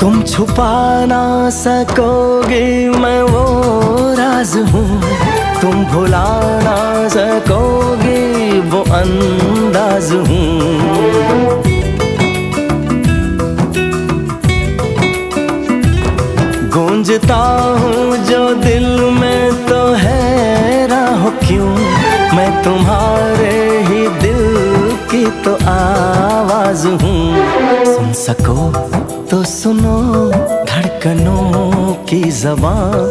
तुम छुपा ना सकोगे मैं वो राज हूँ, तुम भुला ना सकोगे वो अंदाज हूँ। गूंजता हूँ जो दिल में तो हैरान हो क्यों, मैं तुम्हारे ही दिल की तो आवाज हूँ। सुन सको तो सुनो धड़कनों की ज़बान,